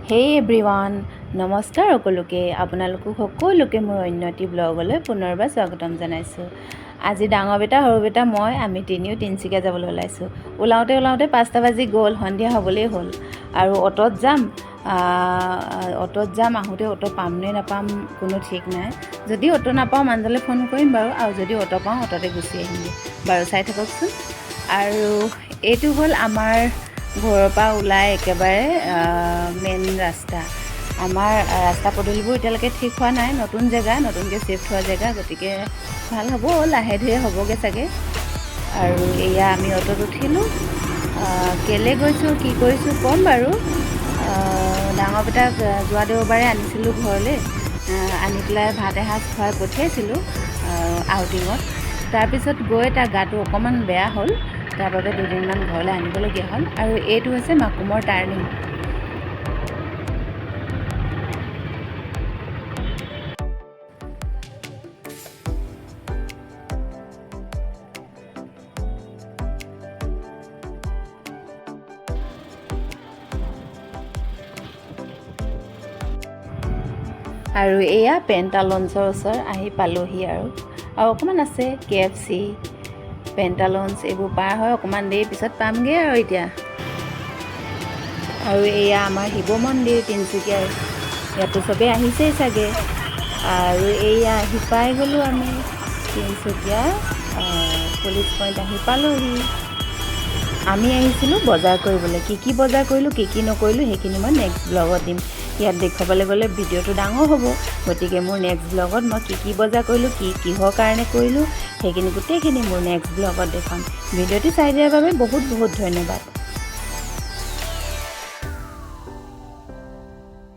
হেই everyone, নমস্কাৰ সকলোকে। আপোনালোকক সকলোকে মোৰ অন্য এটি ব্লগলৈ পুনৰবাৰ স্বাগতম জনাইছোঁ। আজি ডাঙৰ বেটা সৰু বেটা আমি তিনিচুকীয়া যাবলৈ ওলাইছোঁ। ওলাওঁতে 5টা বাজি গ'ল, সন্ধিয়া হ'বলেই হ'ল। আৰু অ'টত যাম, আহোঁতে অ'ট পাম নে নাপাম কোনো ঠিক নাই। যদি অ'ট নাপাওঁ মানুহজনলৈ ফোন কৰিম বাৰু, আৰু যদি অ'ট পাওঁ অ'টতে গুচি আহিমগৈ বাৰু, চাই থাককচোন। আৰু এইটো হ'ল আমাৰ ঘৰৰ পৰা ওলাই একেবাৰে মেইন ৰাস্তা। আমাৰ ৰাস্তা পদূলিবোৰ এতিয়ালৈকে ঠিক হোৱা নাই, নতুন জেগা, নতুনকৈ চিফ্ট হোৱা জেগা, গতিকে ভাল হ'ব, লাহে ধীৰে হ'বগৈ চাগে। আৰু এয়া আমি অ'টত উঠিলোঁ। কেলৈ গৈছোঁ কি কৰিছোঁ ক'ম বাৰু। ডাঙৰ বেটাক যোৱা দেওবাৰে আনিছিলোঁ ঘৰলৈ, আনি পেলাই ভাত এসাঁজ খুৱাই পঠিয়াইছিলোঁ আউটিঙত। তাৰপিছত গৈ তাৰ গাটো অকণমান বেয়া হ'ল, তাৰ বাবে দুদিনমান ঘৰলৈ আনিবলগীয়া হ'ল। আৰু এইটো হৈছে মাকুমৰ টাৰ্ণিং। আৰু এয়া পেণ্টালঞ্চৰ ওচৰ আহি পালোহি। আৰু অকণমান আছে KFC, পেণ্টালঞ্চ, এইবোৰ পাৰ হয় অকণমান দেৰি পিছত পামগৈ আৰু এতিয়া। আৰু এয়া আমাৰ শিৱ মন্দিৰ তিনিচুকীয়াৰ, ইয়াতো চবেই আহিছেই চাগে। আৰু এয়া আহি পাই গ'লোঁ আমি তিনিচুকীয়া পুলিচ পইণ্ট আহি পালোঁহি। আমি আহিছিলোঁ বজাৰ কৰিবলৈ। কি বজাৰ কৰিলোঁ কি নকৰিলোঁ সেইখিনি মই নেক্সট ব্লগত দিম। ইয়াত দেখুৱাবলৈ গ'লে ভিডিঅ'টো ডাঙৰ হ'ব, গতিকে মোৰ নেক্সট ব্লগত মই কি বজাৰ কৰিলোঁ, কিহৰ কাৰণে কৰিলোঁ, সেইখিনি গোটেইখিনি মোৰ নেক্সট ব্লগত দেখুৱাম। ভিডিঅ'টো চাই দিয়াৰ বাবে বহুত বহুত ধন্যবাদ।